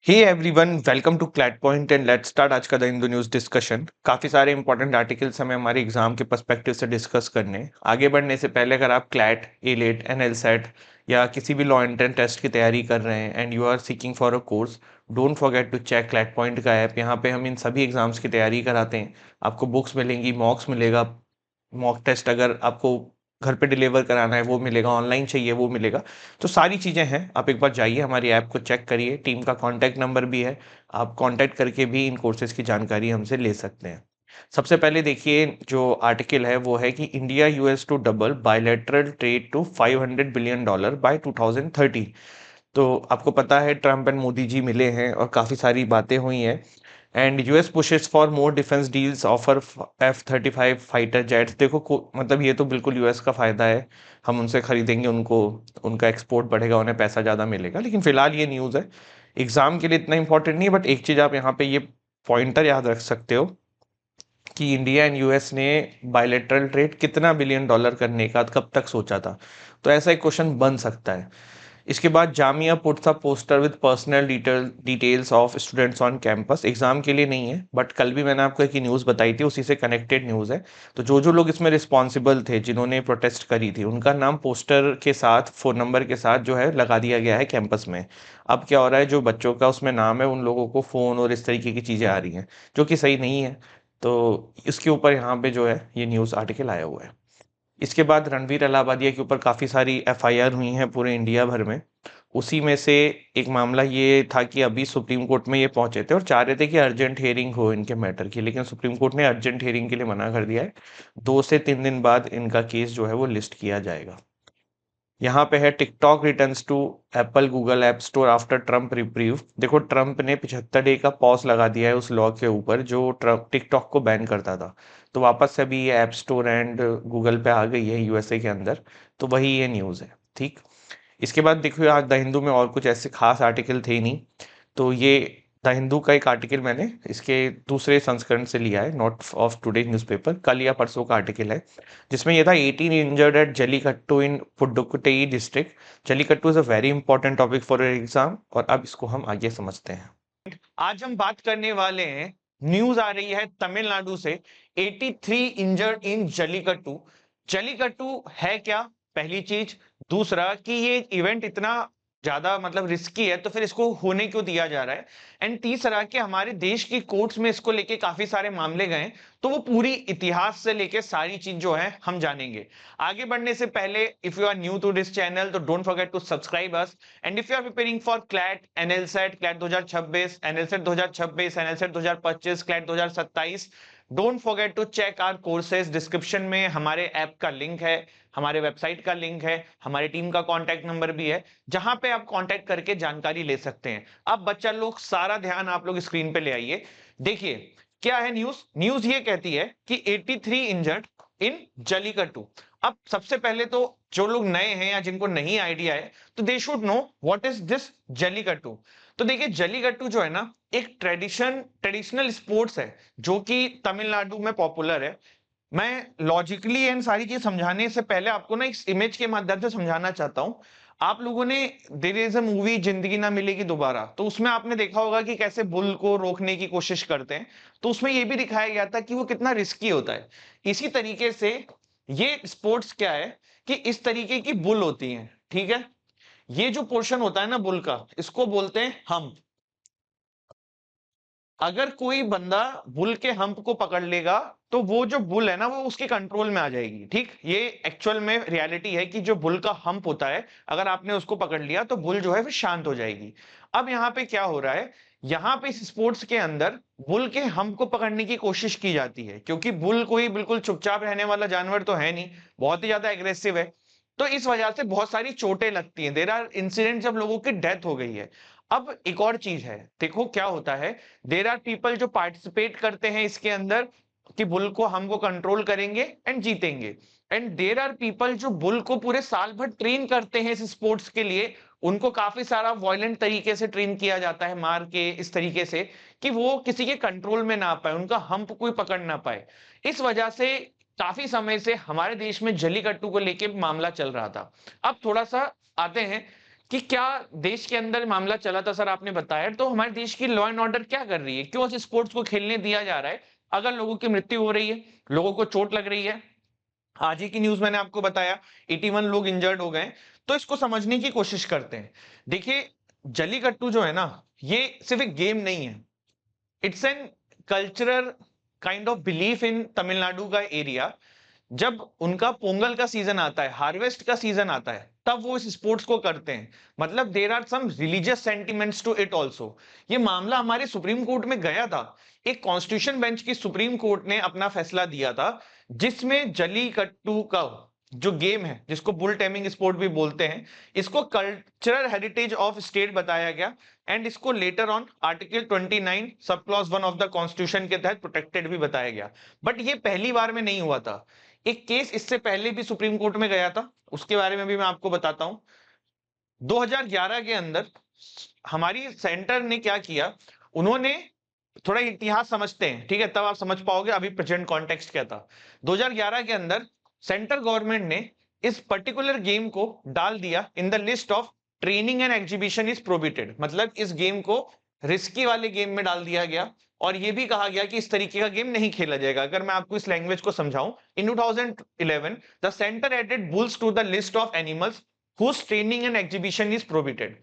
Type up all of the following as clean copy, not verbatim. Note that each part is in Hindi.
Hey everyone, welcome to CLAT point and let's start आज का द हिंदू न्यूज़ डिस्कशन। काफ़ी सारे इंपॉर्टेंट आर्टिकल्स हमें हमारे एग्जाम के पर्सपेक्टिव से डिस्कस करने हैं। आगे बढ़ने से पहले अगर आप क्लैट, एलेट, एनएलसेट या किसी भी लॉ एंट्रेंस टेस्ट की तैयारी कर रहे हैं and you are seeking for a course, don't forget to check CLAT point का ऐप। यहाँ पे हम इन सभी एग्जाम्स की तैयारी कराते हैं। आपको बुक्स मिलेंगी, मॉक्स मिलेगा, मॉक टेस्ट अगर आपको घर पे डिलीवर कराना है वो मिलेगा, ऑनलाइन चाहिए वो मिलेगा। तो सारी चीज़ें हैं, आप एक बार जाइए हमारी ऐप को चेक करिए। टीम का कॉन्टैक्ट नंबर भी है, आप कॉन्टैक्ट करके भी इन कोर्सेज़ की जानकारी हमसे ले सकते हैं। सबसे पहले देखिए, जो आर्टिकल है वो है कि India US to double bilateral trade to $500 billion by 2030। तो आपको पता है ट्रम्प एंड मोदी जी मिले हैं और काफ़ी सारी बातें हुई हैं। And US pushes for more defence deals, offer F-35 fighter jets. देखो मतलब ये तो बिल्कुल यूएस का फायदा है, हम उनसे खरीदेंगे, उनको उनका एक्सपोर्ट बढ़ेगा, उन्हें पैसा ज़्यादा मिलेगा। लेकिन फिलहाल ये न्यूज़ है, एग्जाम के लिए इतना इंपॉर्टेंट नहीं है। बट एक चीज़ आप यहाँ पे ये पॉइंटर याद रख सकते हो कि इंडिया एंड यूएस ने बायलैटरल ट्रेड कितना बिलियन डॉलर करने का कब तक सोचा था। तो ऐसा एक क्वेश्चन बन सकता है। इसके बाद Jamia puts a poster with personal details of students on campus. Exam के लिए नहीं है, बट कल भी मैंने आपको एक न्यूज़ बताई थी, उसी से कनेक्टेड न्यूज़ है। तो जो जो लोग इसमें रिस्पॉन्सिबल थे, जिन्होंने प्रोटेस्ट करी थी, उनका नाम पोस्टर के साथ, फ़ोन नंबर के साथ जो है लगा दिया गया है कैंपस में। अब क्या हो रहा है, जो बच्चों का उसमें नाम है, उन लोगों को फ़ोन और इस तरीके की चीज़ें आ रही हैं, जो कि सही नहीं है। तो इसके ऊपर यहाँ पे जो है ये न्यूज़ आर्टिकल आया हुआ है। इसके बाद रणवीर अलाहाबादिया के ऊपर काफ़ी सारी एफआईआर हुई हैं पूरे इंडिया भर में। उसी में से एक मामला ये था कि अभी सुप्रीम कोर्ट में ये पहुंचे थे और चाह रहे थे कि अर्जेंट हियरिंग हो इनके मैटर की, लेकिन सुप्रीम कोर्ट ने अर्जेंट हियरिंग के लिए मना कर दिया है। 2 से 3 दिन बाद इनका केस जो है वो लिस्ट किया जाएगा। यहाँ पे है TikTok returns to Apple Google app store after Trump reprieve. देखो, ट्रम्प ने 75 डे का पॉज लगा दिया है उस लॉ के ऊपर जो टिकटॉक को बैन करता था। तो वापस से अभी ये ऐप स्टोर एंड गूगल पे आ गई है यूएसए के अंदर। तो वही ये न्यूज़ है, ठीक। इसके बाद देखो, आज द हिंदू में और कुछ ऐसे खास आर्टिकल थे ही नहीं। तो ये द हिंदू का एक आर्टिकल मैंने इसके दूसरे संस्करण से लिया है, नॉट ऑफ टुडे न्यूज़पेपर, कल या परसों का आर्टिकल है, जिसमें यह था 18 injured at Jallikattu in Pudukkottai district. Jallikattu is a very important topic for exam, और अब इसको हम आगे समझते हैं। आज हम बात करने वाले हैं, न्यूज आ रही है तमिलनाडु से, 83 इंजर्ड इन जलीकट्टू। जलीकट्टू है क्या, पहली चीज। दूसरा कि ये इवेंट इतना ज्यादा मतलब रिस्की है, तो फिर इसको होने क्यों दिया जा रहा है। एंड तीसरा कि हमारे देश की कोर्ट्स में इसको लेके काफी सारे मामले गए। तो वो पूरी इतिहास से लेके सारी चीज जो है हम जानेंगे। आगे बढ़ने से पहले, if you are new to this channel तो don't forget to subscribe us. And if you are preparing for CLAT, NLSAT, CLAT 2026, NLSAT 2026, NLSAT 2025, CLAT 2027, don't forget to check our courses. Description में हमारे ऐप का लिंक है, हमारे वेबसाइट का लिंक है, हमारी टीम का कॉन्टैक्ट नंबर भी है, जहां पे आप कॉन्टैक्ट करके जानकारी ले सकते हैं। अब बच्चा लोग, सारा ध्यान आप लोग स्क्रीन पे ले आइए। देखिए क्या है न्यूज। न्यूज ये कहती है कि 83 इंजर्ड इन जलीकट्टू। अब सबसे पहले तो जो लोग नए हैं या जिनको नहीं आइडिया है, तो they should know what is this Jallikattu. तो देखिए, जलीकट्टू जो है ना, एक ट्रेडिशनल स्पोर्ट्स है जो कि तमिलनाडु में पॉपुलर है। मैं लॉजिकली एंड सारी चीज समझाने से पहले आपको ना इस इमेज के माध्यम से समझाना चाहता हूं। आप लोगों ने, देयर इज अ मूवी जिंदगी ना मिलेगी दोबारा, तो उसमें आपने देखा होगा कि कैसे बुल को रोकने की कोशिश करते हैं। तो उसमें यह भी दिखाया गया था कि वो कितना रिस्की होता है। इसी तरीके से ये स्पोर्ट्स क्या है कि इस तरीके की बुल होती है, ठीक है। ये जो पोर्शन होता है ना बुल का, इसको बोलते हैं हम। अगर कोई बंदा बुल के हम्प को पकड़ लेगा, तो वो जो बुल है ना, वो उसके कंट्रोल में आ जाएगी, ठीक। ये एक्चुअल में रियलिटी है कि जो बुल का हम्प होता है, अगर आपने उसको पकड़ लिया तो बुल जो है फिर शांत हो जाएगी। अब यहाँ पे क्या हो रहा है, यहाँ पे इस स्पोर्ट्स के अंदर बुल के हम्प को पकड़ने की कोशिश की जाती है, क्योंकि बुल कोई बिल्कुल चुपचाप रहने वाला जानवर तो है नहीं, बहुत ही ज्यादा एग्रेसिव है। तो इस वजह से बहुत सारी चोटें लगती हैं, देर आर इंसिडेंट जब लोगों की डेथ हो गई है। अब एक और चीज है, देखो क्या होता है, देर आर पीपल जो पार्टिसिपेट करते हैं इसके अंदर, कि बुल को हमको कंट्रोल करेंगे एंड जीतेंगे। एंड देर आर पीपल जो बुल को पूरे साल भर ट्रेन करते हैं इस स्पोर्ट्स के लिए। उनको काफी सारा वायलेंट तरीके से ट्रेन किया जाता है, मार के इस तरीके से कि वो किसी के कंट्रोल में ना आ पाए, उनका हम्प कोई पकड़ ना पाए। इस वजह से काफी समय से हमारे देश में जल्लीकट्टू को लेके मामला चल रहा था। अब थोड़ा सा आते हैं कि क्या देश के अंदर मामला चला था सर, आपने बताया, तो हमारे देश की लॉ एंड ऑर्डर क्या कर रही है, क्यों इस स्पोर्ट्स को खेलने दिया जा रहा है अगर लोगों की मृत्यु हो रही है, लोगों को चोट लग रही है। आज ही की न्यूज मैंने आपको बताया 81 लोग इंजर्ड हो गए। तो इसको समझने की कोशिश करते हैं। देखिए, जलीकट्टू जो है ना, ये सिर्फ एक गेम नहीं है, it's an cultural kind of belief in Tamil Nadu का एरिया। जब उनका पोंगल का सीजन आता है, हार्वेस्ट का सीजन आता है, तब वो इस स्पोर्ट्स को करते हैं। मतलब there are some religious sentiments to it also. ये मामला हमारे सुप्रीम कोर्ट में गया था। एक कॉन्स्टिट्यूशन बेंच की सुप्रीम कोर्ट ने अपना फैसला दिया था, जिसमें जलीकट्टू का जो गेम है, जिसको बुल टेमिंग स्पोर्ट भी बोलते हैं, इसको कल्चरल हेरिटेज ऑफ स्टेट बताया गया। एंड इसको later on article 29 sub clause 1 of the constitution के तहत प्रोटेक्टेड भी बताया गया। बट ये पहली बार में नहीं हुआ था। एक केस इससे पहले भी सुप्रीम कोर्ट में गया था, उसके बारे में भी मैं आपको बताता हूं। 2011 के अंदर हमारी सेंटर ने क्या किया, उन्होंने, थोड़ा इतिहास समझते हैं, ठीक है, तब आप समझ पाओगे अभी प्रेजेंट कॉन्टेक्स्ट क्या था। 2011 के अंदर सेंट्रल गवर्नमेंट ने इस पर्टिकुलर गेम को डाल दिया in the list of training and exhibition is prohibited. मतलब इस गेम को रिस्की वाले गेम में डाल दिया गया, और यह भी कहा गया कि इस तरीके का गेम नहीं खेला जाएगा। अगर मैं आपको इस लैंग्वेज को समझाऊं, in 2011 the centre added bulls to the list of animals whose training and exhibition is prohibited.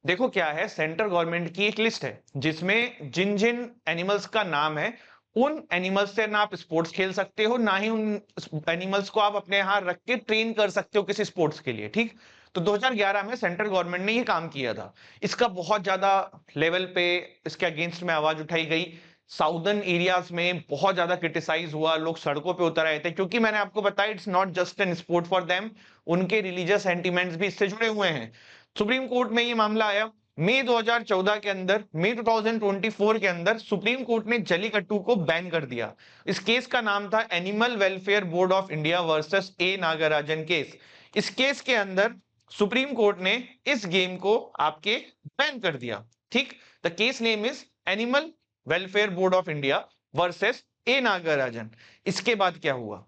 देखो क्या है, सेंट्रल गवर्नमेंट की एक लिस्ट है जिसमें जिन जिन एनिमल्स का नाम है, उन एनिमल्स से ना आप स्पोर्ट्स खेल सकते हो, ना ही उन एनिमल्स को आप अपने यहां रख के ट्रेन कर सकते हो किसी स्पोर्ट्स के लिए, ठीक। तो 2011 में सेंट्रल गवर्नमेंट ने ये काम किया था। इसका बहुत ज्यादा लेवल पे इसके अगेंस्ट में आवाज उठाई गई। साउदर्न एरियाज में बहुत ज्यादा क्रिटिसाइज हुआ, लोग सड़कों पे उतर आए थे, क्योंकि मैंने आपको बताया it's not just an sport for them, उनके रिलीजियस सेंटिमेंट्स भी इससे जुड़े हुए हैं। सुप्रीम कोर्ट में ये मामला आया मई 2014 के अंदर। मई 2024 के अंदर सुप्रीम कोर्ट ने जलीकट्टू को बैन कर दिया। इस केस का नाम था animal welfare board of India versus A Nagarajan case. इस केस के अंदर सुप्रीम कोर्ट ने इस गेम को आपके बैन कर दिया, ठीक। The case name is animal welfare board of India versus A Nagarajan. इसके बाद क्या हुआ,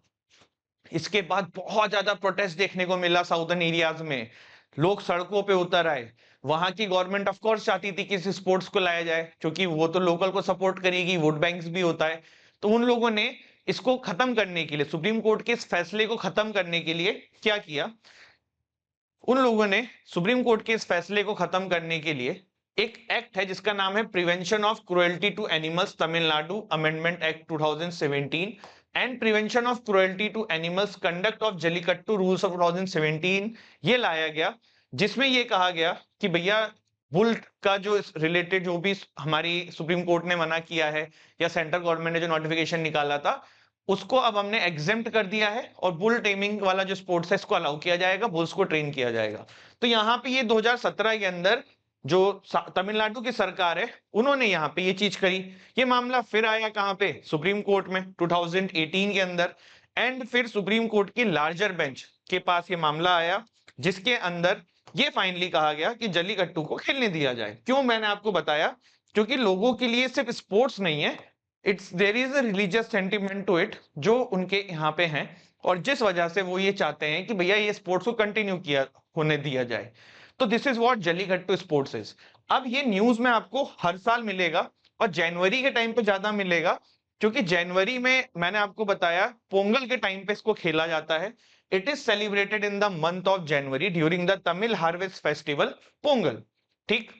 इसके बाद बहुत ज्यादा प्रोटेस्ट देखने को मिला साउदर्न एरियाज में, लोग सड़कों पे उतर आए। वहां की गवर्नमेंट ऑफ कोर्स चाहती थी कि इस स्पोर्ट्स को लाया जाए, क्योंकि वो तो लोकल को सपोर्ट करेगी, वोट बैंक्स भी होता है। तो उन लोगों ने इसको खत्म करने के लिए, सुप्रीम कोर्ट के इस फैसले को खत्म करने के लिए क्या किया, उन लोगों ने सुप्रीम कोर्ट के इस फैसले को खत्म करने के लिए एक एक्ट है जिसका नाम है prevention of cruelty to animals Tamil Nadu amendment act 2017 and prevention of cruelty to animals conduct of jallikattu rules of 2017। ये लाया गया, जिसमें ये कहा गया कि भैया बुल का जो रिलेटेड जो भी हमारी सुप्रीम कोर्ट ने मना किया है, या सेंट्रल गवर्नमेंट ने जो नोटिफिकेशन निकाला था, उसको अब हमने एग्जेम्प्ट कर दिया है, और बुल टेमिंग वाला जो स्पोर्ट्स है इसको अलाउ किया जाएगा, बुल्स को ट्रेन किया जाएगा। तो यहाँ पे ये 2017 के अंदर जो तमिलनाडु की सरकार है, उन्होंने यहाँ पे ये चीज करी। ये मामला फिर आया कहां पे, सुप्रीम कोर्ट में 2018 के अंदर। एंड फिर सुप्रीम कोर्ट की लार्जर बेंच के पास ये मामला आया, जिसके अंदर ये फाइनली कहा गया कि जलीकट्टू को खेलने दिया जाए। क्यों, मैंने आपको बताया, क्योंकि लोगों के लिए सिर्फ स्पोर्ट्स नहीं है, it's there is a religious sentiment to it जो उनके यहाँ पे हैं, और जिस वजह से वो ये चाहते हैं कि भैया ये स्पोर्ट्स को कंटिन्यू किया होने दिया जाए। तो this is what Jallikattu sports is. अब ये न्यूज में आपको हर साल मिलेगा, और जनवरी के टाइम पे ज्यादा मिलेगा, क्योंकि जनवरी में मैंने आपको बताया पोंगल के टाइम पे इसको खेला जाता है। It is celebrated in the month of January during the Tamil harvest festival Pongal, ठीक।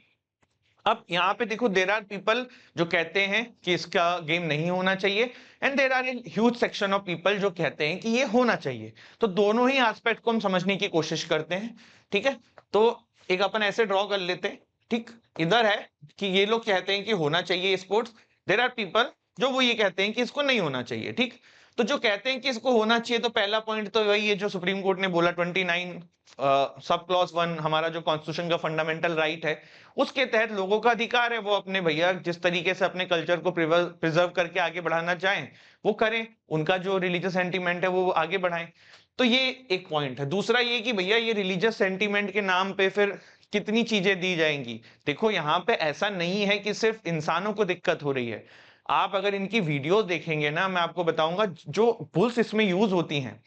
अब यहाँ पे देखो, देर आर पीपल जो कहते हैं कि इसका गेम नहीं होना चाहिए, and there are a huge section of people जो कहते हैं कि ये होना चाहिए। तो दोनों ही एस्पेक्ट को हम समझने की कोशिश करते हैं, ठीक है। तो एक अपन ऐसे ड्रॉ कर लेते हैं, ठीक। इधर है कि ये लोग कहते हैं कि होना चाहिए स्पोर्ट्स, देर आर पीपल जो वो ये कहते हैं कि इसको नहीं होना चाहिए, ठीक। तो जो कहते हैं कि इसको होना चाहिए, तो पहला पॉइंट तो वही है जो सुप्रीम कोर्ट ने बोला, 29 सब क्लॉज 1 हमारा जो कॉन्स्टिट्यूशन का फंडामेंटल राइट है, उसके तहत लोगों का अधिकार है, वो अपने भैया जिस तरीके से अपने कल्चर को प्रिजर्व करके आगे बढ़ाना चाहें वो करें, उनका जो रिलीजियस सेंटीमेंट है वो आगे बढ़ाएं। तो ये एक पॉइंट है। दूसरा ये कि भैया ये रिलीजियस सेंटीमेंट के नाम पे फिर कितनी चीजें दी जाएंगी। देखो यहाँ पे ऐसा नहीं है कि सिर्फ इंसानों को दिक्कत हो रही है। आप अगर इनकी वीडियोस देखेंगे ना, मैं आपको बताऊंगा जो बुल्स इसमें यूज होती हैं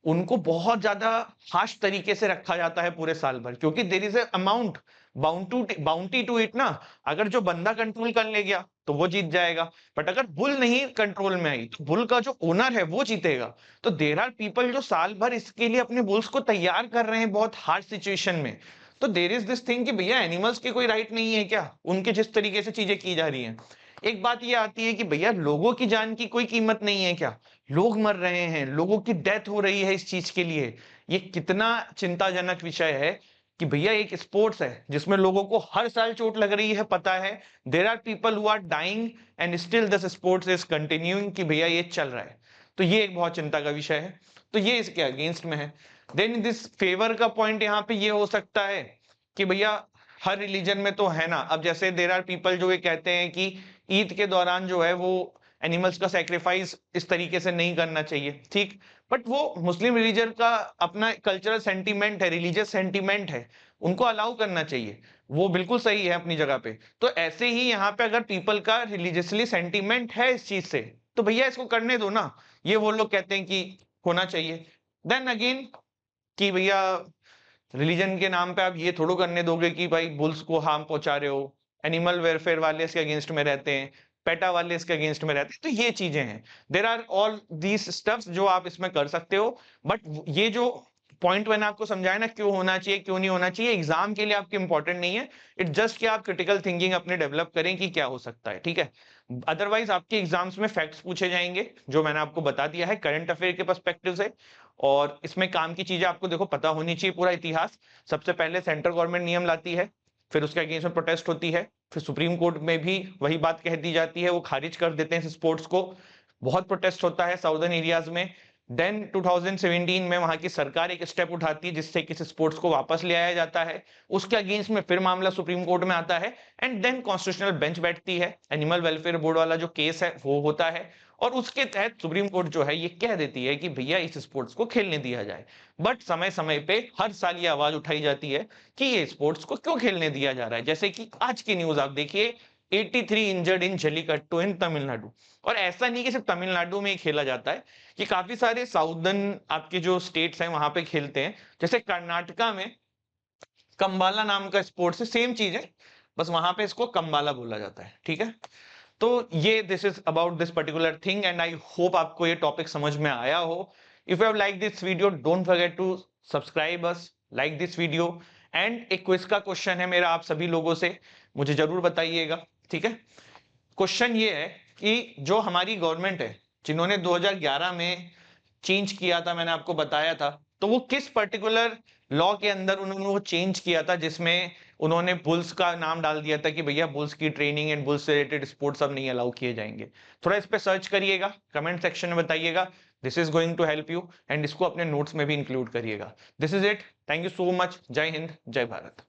उनको बहुत ज्यादा हार्श तरीके से रखा जाता है पूरे साल भर, क्योंकि there is amount bounty to it ना। अगर जो बंदा कंट्रोल कर ले गया तो वो जीत जाएगा, बट अगर बुल नहीं कंट्रोल में आई तो बुल का जो ओनर है वो जीतेगा। तो देर आर पीपल जो साल भर इसके लिए अपने बुल्स को तैयार कर रहे हैं बहुत हार्ड सिचुएशन में। तो देर इज दिस थिंग कि भैया एनिमल्स की कोई राइट नहीं है क्या, उनके जिस तरीके से चीजें की जा रही हैं। एक बात ये आती है कि भैया लोगों की जान की कोई कीमत नहीं है क्या, लोग मर रहे हैं, लोगों की डेथ हो रही है इस चीज के लिए। ये कितना चिंताजनक विषय है कि भैया एक स्पोर्ट्स है जिसमें लोगों को हर साल चोट लग रही है, पता है, there are people who are dying and still this sports is continuing, कि भैया ये चल रहा है। तो ये एक बहुत चिंता का विषय है, तो ये इसके अगेंस्ट में है। देन दिस फेवर का पॉइंट यहाँ पे ये हो सकता है कि भैया हर रिलीजन में तो है ना, अब जैसे देर आर पीपल जो ये कहते हैं कि ईद के दौरान जो है वो एनिमल्स का सेक्रीफाइस इस तरीके से नहीं करना चाहिए, ठीक, बट वो मुस्लिम रिलीजन का अपना कल्चरल सेंटीमेंट है, रिलीजियस सेंटीमेंट है, उनको अलाउ करना चाहिए, वो बिल्कुल सही है अपनी जगह पे। तो ऐसे ही यहाँ पे अगर पीपल का रिलीजियसली सेंटीमेंट है इस चीज से, तो भैया इसको करने दो ना, ये वो लोग कहते हैं कि होना चाहिए। देन अगेन कि भैया रिलीजन के नाम पे आप ये थोड़ो करने दोगे कि भाई बुल्स को हार्म पहुंचा रहे हो, एनिमल वेलफेयर वाले इसके अगेंस्ट में रहते हैं, पेटा वाले इसके अगेंस्ट में रहते हैं, तो ये चीजें हैं, there are all these stuffs जो आप इसमें कर सकते हो। बट ये जो पॉइंट मैंने आपको समझाया ना, क्यों होना चाहिए क्यों नहीं होना चाहिए, एग्जाम के लिए आपके इंपॉर्टेंट नहीं है, इट जस्ट कि आप क्रिटिकल थिंकिंग अपने डेवलप करें कि क्या हो सकता है, ठीक है। अदरवाइज आपके एग्जाम्स में फैक्ट्स पूछे जाएंगे जो मैंने आपको बता दिया है करंट अफेयर के पर्सपेक्टिव से, और इसमें काम की चीजें आपको देखो पता होनी चाहिए पूरा इतिहास। सबसे पहले सेंट्रल गवर्नमेंट नियम लाती है, फिर उसके अगेंस्ट में प्रोटेस्ट होती है, फिर सुप्रीम कोर्ट में भी वही बात कह दी जाती है, वो खारिज कर देते हैं इस स्पोर्ट्स को, बहुत प्रोटेस्ट होता है साउदर्न एरियाज में। देन 2017 में वहां की सरकार एक स्टेप उठाती है जिससे किसी स्पोर्ट्स को वापस ले आया जाता है, उसके अगेंस्ट में फिर मामला सुप्रीम कोर्ट में आता है, एंड देन कॉन्स्टिट्यूशनल बेंच बैठती है, एनिमल वेलफेयर बोर्ड वाला जो केस है वो होता है, और उसके तहत सुप्रीम कोर्ट जो है ये कह देती है कि भैया इस स्पोर्ट्स को खेलने दिया जाए। बट समय समय पे हर साल ये आवाज उठाई जाती है कि ये स्पोर्ट्स को क्यों खेलने दिया जा रहा है, जैसे कि आज की न्यूज आप देखिए, 83 इंजर्ड इन जल्लीकट्टू इन तमिलनाडु। और ऐसा नहीं कि सिर्फ तमिलनाडु में ही खेला जाता है, कि काफी सारे साउदर्न आपके जो स्टेट्स हैं वहां पे खेलते हैं, जैसे कर्नाटका में कंबाला नाम का स्पोर्ट्स है, सेम चीज है, बस वहां पे इसको कंबाला बोला जाता है, ठीक है। तो ये this is about this particular thing, and I hope आपको ये टॉपिक समझ में आया हो। If you have like this video don't forget to subscribe us, like this video, and एक क्विज का क्वेश्चन है मेरा आप सभी लोगों से, मुझे जरूर बताइएगा, ठीक है। क्वेश्चन ये है कि जो हमारी गवर्नमेंट है जिन्होंने 2011 में चेंज किया था, मैंने आपको बताया था, तो वो किस पर्टिकुलर लॉ के अंदर उन्होंने वो चेंज किया था जिसमें उन्होंने बुल्स का नाम डाल दिया था कि भैया बुल्स की ट्रेनिंग एंड बुल्स से रिलेटेड स्पोर्ट्स अब नहीं अलाउ किए जाएंगे। थोड़ा इस पे सर्च करिएगा, कमेंट सेक्शन में बताइएगा, this is going to help you, and इसको अपने नोट्स में भी इंक्लूड करिएगा। This is it, thank you so much, जय हिंद जय भारत।